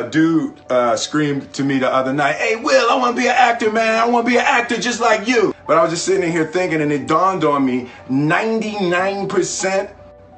A dude screamed to me the other night, "Hey, Will, I want to be an actor, man. I want to be an actor just like you." But I was just sitting here thinking, and it dawned on me, 99%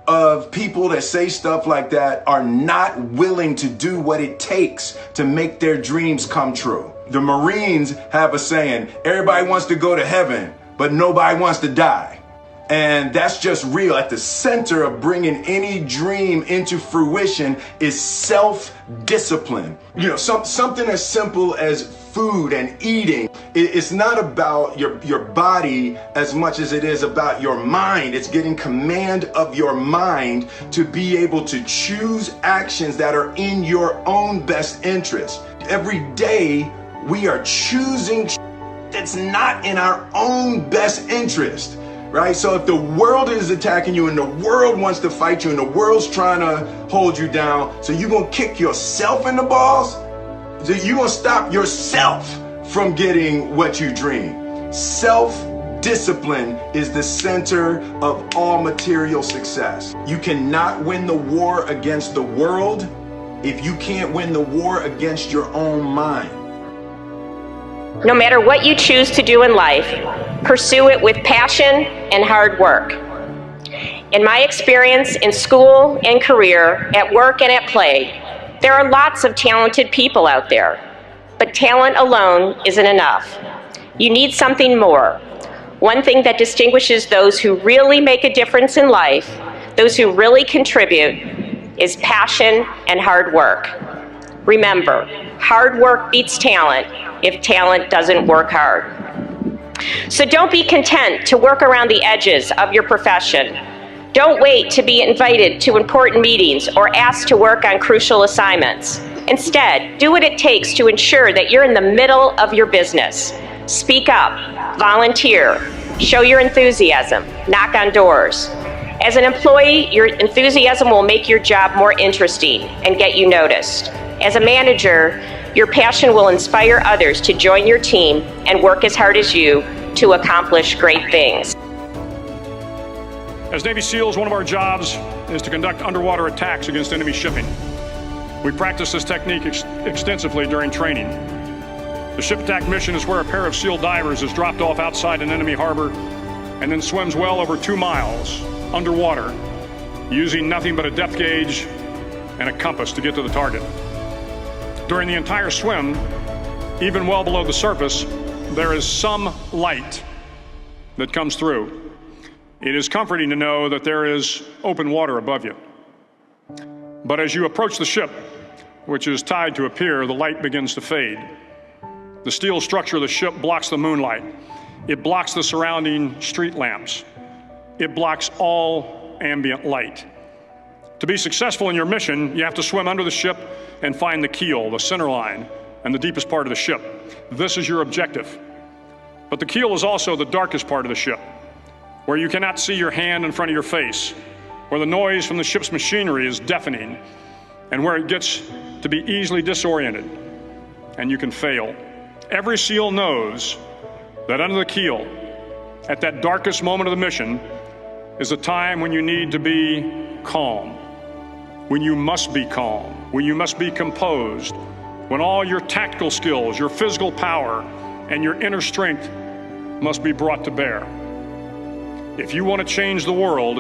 of people that say stuff like that are not willing to do what it takes to make their dreams come true. The Marines have a saying, everybody wants to go to heaven, but nobody wants to die. And that's just real. At the center of bringing any dream into fruition is self-discipline. You know, something as simple as food and eating. It's not about your body as much as it is about your mind. It's getting command of your mind to be able to choose actions that are in your own best interest. Every day we are choosing that's not in our own best interest. Right? So if the world is attacking you and the world wants to fight you and the world's trying to hold you down, so you're going to kick yourself in the balls? So you're going to stop yourself from getting what you dream. Self-discipline is the center of all material success. You cannot win the war against the world if you can't win the war against your own mind. No matter what you choose to do in life, pursue it with passion and hard work. In my experience in school and career, at work and at play, there are lots of talented people out there, but talent alone isn't enough. You need something more. One thing that distinguishes those who really make a difference in life, those who really contribute, is passion and hard work. Remember, hard work beats talent if talent doesn't work hard. So don't be content to work around the edges of your profession. Don't wait to be invited to important meetings or asked to work on crucial assignments. Instead, do what it takes to ensure that you're in the middle of your business. Speak up, volunteer, show your enthusiasm, knock on doors. As an employee, your enthusiasm will make your job more interesting and get you noticed. As a manager, your passion will inspire others to join your team and work as hard as you to accomplish great things. As Navy SEALs, one of our jobs is to conduct underwater attacks against enemy shipping. We practice this technique extensively during training. The ship attack mission is where a pair of SEAL divers is dropped off outside an enemy harbor and then swims well over 2 miles underwater, using nothing but a depth gauge and a compass to get to the target. During the entire swim, even well below the surface, there is some light that comes through. It is comforting to know that there is open water above you. But as you approach the ship, which is tied to a pier, the light begins to fade. The steel structure of the ship blocks the moonlight. It blocks the surrounding street lamps. It blocks all ambient light. To be successful in your mission, you have to swim under the ship and find the keel, the center line, and the deepest part of the ship. This is your objective. But the keel is also the darkest part of the ship, where you cannot see your hand in front of your face, where the noise from the ship's machinery is deafening, and where it gets to be easily disoriented, and you can fail. Every SEAL knows that under the keel, at that darkest moment of the mission, is a time when you need to be calm, when you must be calm, when you must be composed, when all your tactical skills, your physical power, and your inner strength must be brought to bear. If you want to change the world,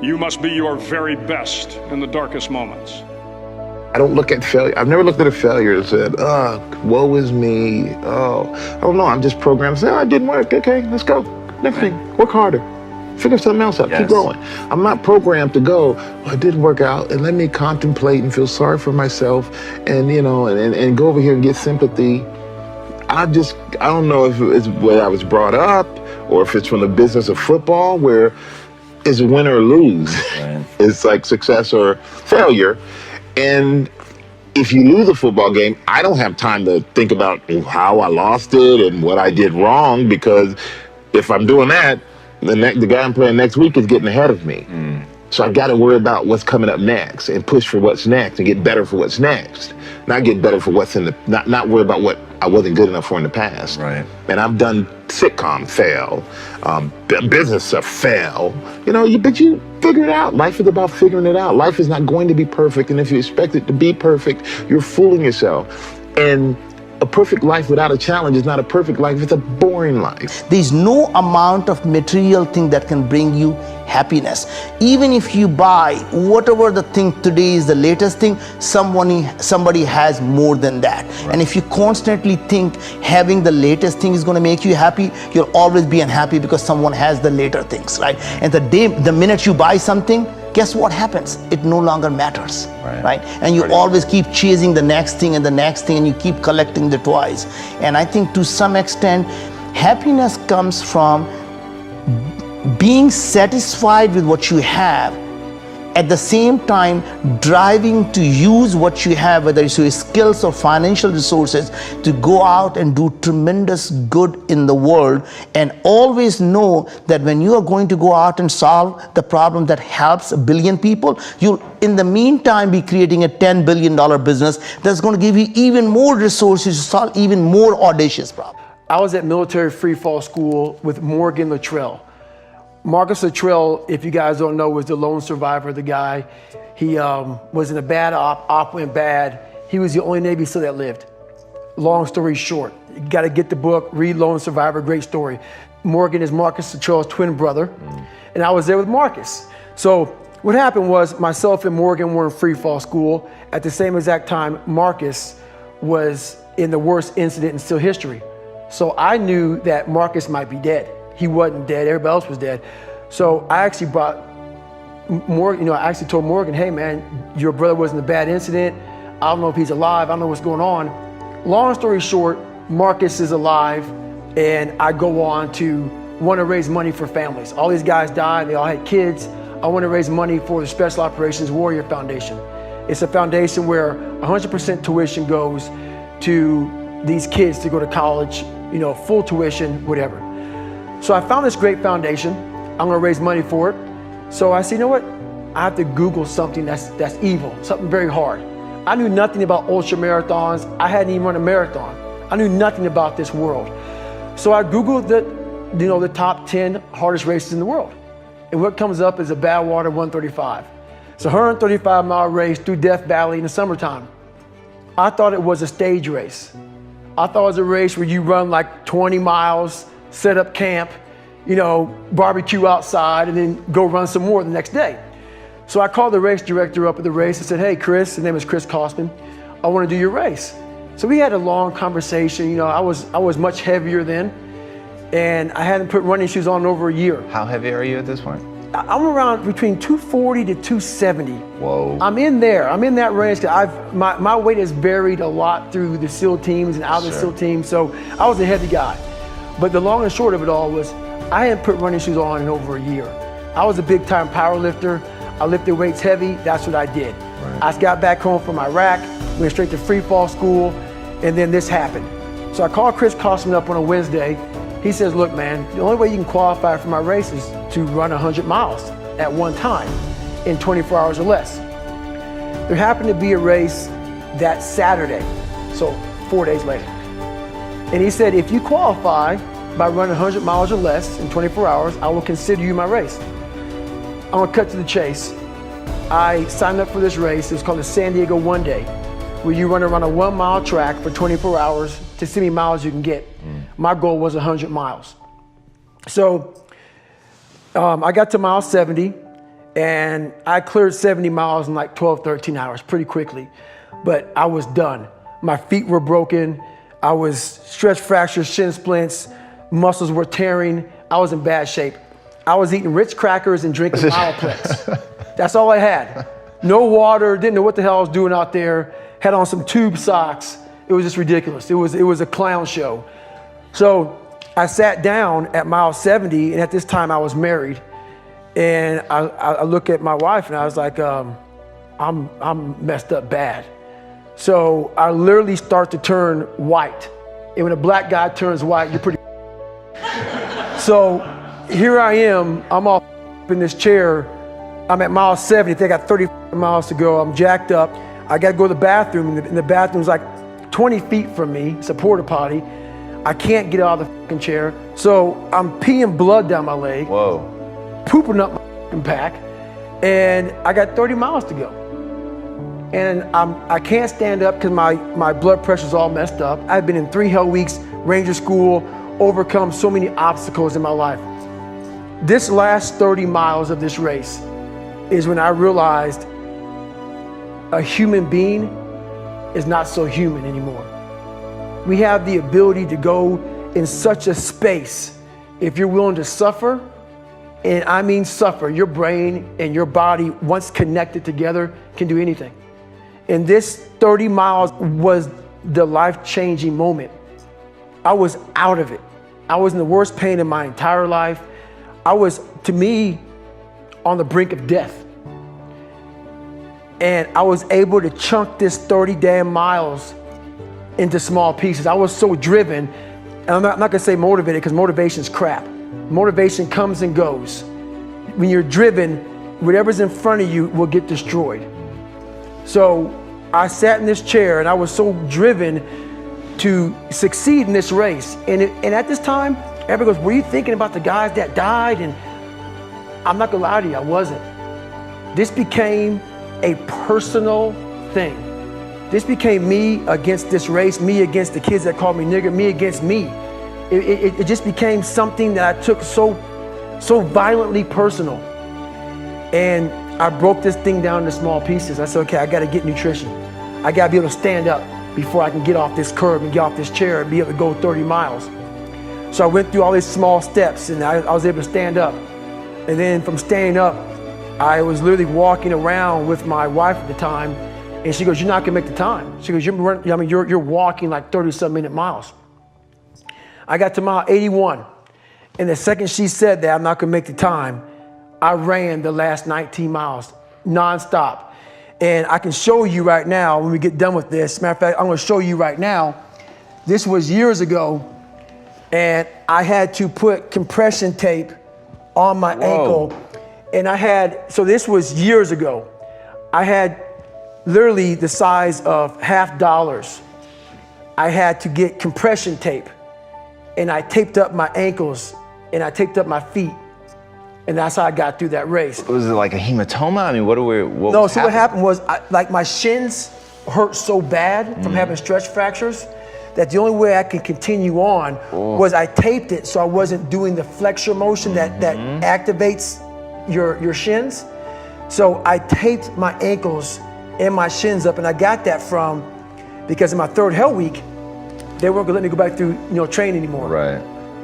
you must be your very best in the darkest moments. I don't look at failure. I've never looked at a failure and said, woe is me. I don't know. I'm just programmed to say, it didn't work. Okay, let's go. Next thing, work harder. Figure something else out. Yes. Keep going. I'm not programmed to go, it didn't work out, and let me contemplate and feel sorry for myself and, and go over here and get sympathy. I don't know if it's where I was brought up or if it's from the business of football where it's win or lose. Right. It's like success or failure. And if you lose a football game, I don't have time to think about how I lost it and what I did wrong, because if I'm doing that, the guy I'm playing next week is getting ahead of me. So I got to worry about what's coming up next and push for what's next and get better for what's next. Not get better for what's in the, not worry about what I wasn't good enough for in the past. Right. And I've done sitcom fail, business stuff fail. But you figure it out. Life is about figuring it out. Life is not going to be perfect. And if you expect it to be perfect, you're fooling yourself. And a perfect life without a challenge is not a perfect life, it's a boring life. There's no amount of material thing that can bring you happiness. Even if you buy whatever the thing today is the latest thing, somebody has more than that. Right. And if you constantly think having the latest thing is going to make you happy, you'll always be unhappy because someone has the later things, right? And the minute you buy something, guess what happens? It no longer matters, right? And you always keep chasing the next thing and the next thing, and you keep collecting the toys. And I think to some extent, happiness comes from being satisfied with what you have, at the same time driving to use what you have, whether it's your skills or financial resources, to go out and do tremendous good in the world. And always know that when you are going to go out and solve the problem that helps 1 billion people, you'll in the meantime be creating a $10 billion business that's going to give you even more resources to solve even more audacious problems. I was at military free fall school with Morgan Luttrell. Marcus Luttrell, if you guys don't know, was the lone survivor, the guy. He was in a bad op went bad. He was the only Navy SEAL that lived. Long story short, you gotta get the book, read Lone Survivor, great story. Morgan is Marcus Luttrell's twin brother, and I was there with Marcus. So what happened was myself and Morgan were in free fall school. At the same exact time, Marcus was in the worst incident in SEAL history. So I knew that Marcus might be dead. He wasn't dead, everybody else was dead. So I actually brought Morgan, I actually told Morgan, hey man, your brother was in a bad incident. I don't know if he's alive, I don't know what's going on. Long story short, Marcus is alive, and I go on to want to raise money for families. All these guys died, they all had kids. I want to raise money for the Special Operations Warrior Foundation. It's a foundation where 100% tuition goes to these kids to go to college, full tuition, whatever. So I found this great foundation. I'm gonna raise money for it. So I said, you know what? I have to Google something that's evil, something very hard. I knew nothing about ultra marathons. I hadn't even run a marathon. I knew nothing about this world. So I Googled the top 10 hardest races in the world. And what comes up is a Badwater 135. It's a 135-mile race through Death Valley in the summertime. I thought it was a stage race. I thought it was a race where you run like 20 miles, set up camp, barbecue outside, and then go run some more the next day. So I called the race director up at the race and said, hey, Chris, his name is Chris Kosman, I want to do your race. So we had a long conversation. I was much heavier then, and I hadn't put running shoes on in over a year. How heavy are you at this point? I'm around between 240 to 270. Whoa. I'm in that range. My weight has varied a lot through the SEAL teams and out of the SEAL teams, so I was a heavy guy. But the long and short of it all was I hadn't put running shoes on in over a year. I was a big time power lifter. I lifted weights heavy, that's what I did. Right. I got back home from Iraq, went straight to free fall school, and then this happened. So I called Chris Kosman up on a Wednesday. He says, look man, the only way you can qualify for my race is to run 100 miles at one time in 24 hours or less. There happened to be a race that Saturday, so 4 days later. And he said, if you qualify by running 100 miles or less in 24 hours, I will consider you my race. I'm gonna cut to the chase. I signed up for this race. It's called the San Diego One Day, where you run around a 1 mile track for 24 hours to see how many miles you can get. My goal was 100 miles. So I got to mile 70, and I cleared 70 miles in like 12, 13 hours pretty quickly, but I was done. My feet were broken. I was stress fractures, shin splints, muscles were tearing. I was in bad shape. I was eating Ritz crackers and drinking Olaplex. That's all I had. No water, didn't know what the hell I was doing out there. Had on some tube socks. It was just ridiculous. It was a clown show. So I sat down at mile 70, and at this time I was married. And I look at my wife and I was like, I'm messed up bad. So I literally start to turn white. And when a black guy turns white, you're pretty. So here I am, I'm all in this chair, I'm at mile 70, I got 30 miles to go. I'm jacked up. I got to go to the bathroom, and the bathroom's like 20 feet from me. It's a porta potty. I can't get out of the fucking chair. So I'm peeing blood down my leg. Whoa. Pooping up my fucking pack. And I got 30 miles to go. And I can't stand up because my blood pressure's all messed up. I've been in 3 hell weeks, Ranger School, overcome so many obstacles in my life. This last 30 miles of this race is when I realized a human being is not so human anymore. We have the ability to go in such a space if you're willing to suffer, and I mean suffer. Your brain and your body, once connected together, can do anything. And this 30 miles was the life-changing moment. I was out of it. I was in the worst pain in my entire life. I was, to me, on the brink of death. And I was able to chunk this 30 damn miles into small pieces. I was so driven, and I'm not gonna say motivated because motivation's crap. Motivation comes and goes. When you're driven, whatever's in front of you will get destroyed. So I sat in this chair and I was so driven to succeed in this race. And at this time, everybody goes, were you thinking about the guys that died? And I'm not gonna lie to you, I wasn't. This became a personal thing. This became me against this race, me against the kids that called me nigger, me against me. It just became something that I took so violently personal. And I broke this thing down into small pieces. I said, okay, I gotta get nutrition. I gotta be able to stand up before I can get off this curb and get off this chair and be able to go 30 miles. So I went through all these small steps and I was able to stand up. And then from standing up, I was literally walking around with my wife at the time, and she goes, you're not gonna make the time. She goes, you're walking like 30-some minute miles. I got to mile 81, and the second she said that I'm not gonna make the time, I ran the last 19 miles nonstop. And I can show you right now when we get done with this. Matter of fact, I'm gonna show you right now. This was years ago, and I had to put compression tape on my ankle. And so this was years ago. I had literally the size of $50. I had to get compression tape, and I taped up my ankles and I taped up my feet. And that's how I got through that race. Was it like a hematoma? I mean, what happened was, like my shins hurt so bad from having stretch fractures that the only way I could continue on was I taped it so I wasn't doing the flexor motion that activates your shins. So I taped my ankles and my shins up, and I got that because in my 3rd hell week, they weren't gonna let me go back through train anymore. Right.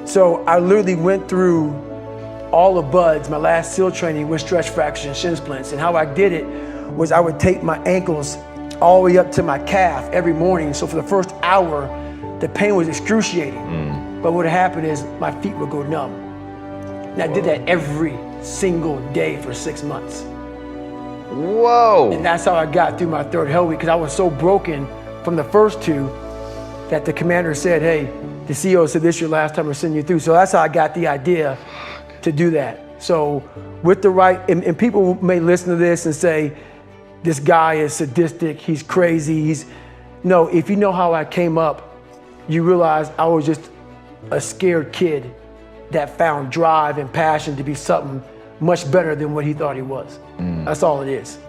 So I literally went through all the buds, my last SEAL training with stretch fractures and shin splints. And how I did it was I would tape my ankles all the way up to my calf every morning. So for the first hour, the pain was excruciating. But what happened is my feet would go numb. And I did that every single day for 6 months. Whoa. And that's how I got through my 3rd hell week, because I was so broken from the first 2 that the commander said, hey, the CEO said this is your last time we're sending you through. So that's how I got the idea to do that. So with the right, and people may listen to this and say, this guy is sadistic, he's crazy, no, if you know how I came up, you realize I was just a scared kid that found drive and passion to be something much better than what he thought he was. That's all it is.